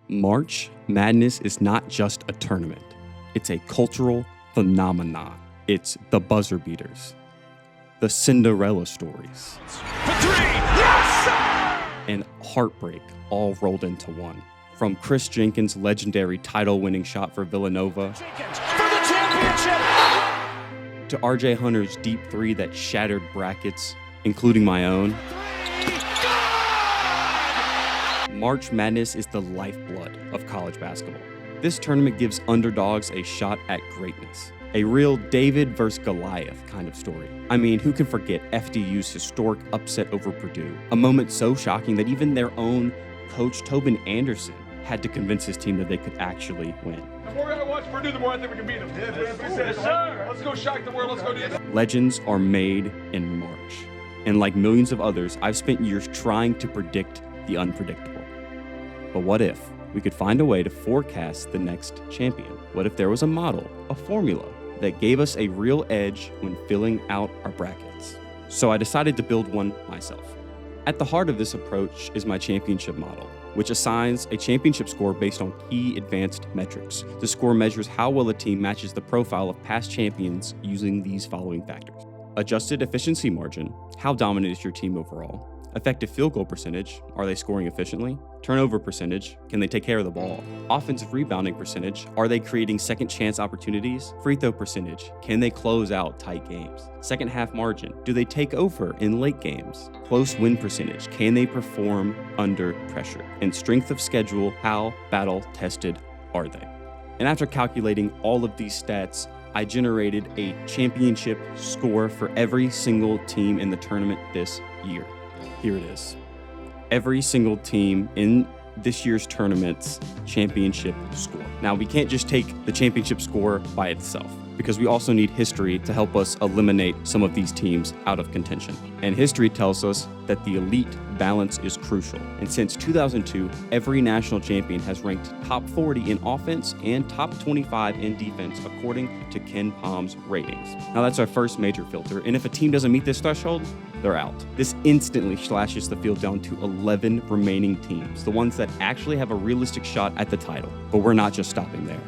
March Madness is not just a tournament. It's a cultural phenomenon. It's the buzzer beaters, the Cinderella stories, For three, yes! and heartbreak all rolled into one. From Chris Jenkins' legendary title-winning shot for Villanova Jenkins for the championship! to RJ Hunter's deep three that shattered brackets, including my own, March Madness is the lifeblood of college basketball. This tournament gives underdogs a shot at greatness. A real David versus Goliath kind of story. I mean, who can forget FDU's historic upset over Purdue? A moment so shocking that even their own coach Tobin Anderson had to convince his team that they could actually win. The more I watch Purdue, the more I think we can beat them. Yes, sir. Let's go shock the world. Let's go do this. Legends are made in March. And like millions of others, I've spent years trying to predict the unpredictable. But what if we could find a way to forecast the next champion? What if there was a model, a formula, that gave us a real edge when filling out our brackets? So I decided to build one myself. At the heart of this approach is my championship model, which assigns a championship score based on key advanced metrics. The score measures how well a team matches the profile of past champions using these following factors: adjusted efficiency margin, how dominant is your team overall? Effective field goal percentage, are they scoring efficiently? Turnover percentage, can they take care of the ball? Offensive rebounding percentage, are they creating second chance opportunities? Free throw percentage, can they close out tight games? Second half margin, do they take over in late games? Close win percentage, can they perform under pressure? And strength of schedule, how battle tested are they? And after calculating all of these stats, I generated a championship score for every single team in the tournament this year. Here it is. Every single team in this year's tournament's championship score. Now, we can't just take the championship score by itself, because we also need history to help us eliminate some of these teams out of contention. And history tells us that the elite balance is crucial. And since 2002, every national champion has ranked top 40 in offense and top 25 in defense, according to Ken Palm's ratings. Now, that's our first major filter. And if a team doesn't meet this threshold, they're out. This instantly slashes the field down to 11 remaining teams, the ones that actually have a realistic shot at the title. But we're not just stopping there.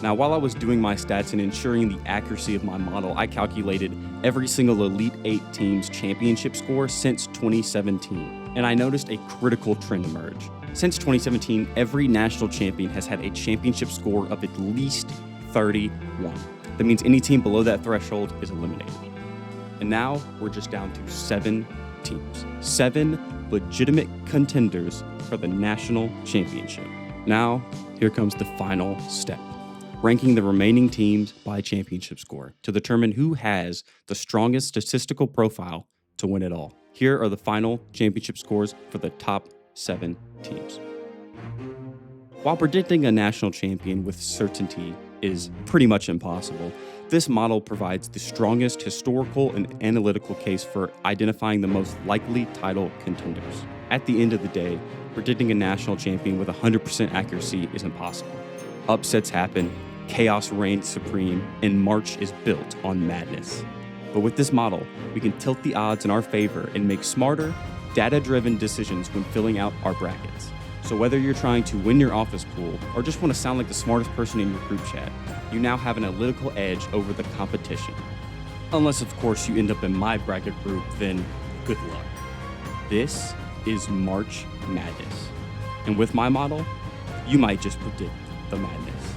Now, while I was doing my stats and ensuring the accuracy of my model, I calculated every single Elite 8 team's championship score since 2017. And I noticed a critical trend emerge. Since 2017, every national champion has had a championship score of at least 31. That means any team below that threshold is eliminated. And now we're just down to 7 teams. 7 legitimate contenders for the national championship. Now, here comes the final step: ranking the remaining teams by championship score to determine who has the strongest statistical profile to win it all. Here are the final championship scores for the top 7 teams. While predicting a national champion with certainty is pretty much impossible, this model provides the strongest historical and analytical case for identifying the most likely title contenders. At the end of the day, predicting a national champion with 100% accuracy is impossible. Upsets happen, chaos reigns supreme, and March is built on madness. But with this model, we can tilt the odds in our favor and make smarter, data-driven decisions when filling out our brackets. So whether you're trying to win your office pool or just want to sound like the smartest person in your group chat, you now have an analytical edge over the competition. Unless, of course, you end up in my bracket group, then good luck. This is March Madness. And with my model, you might just predict the madness.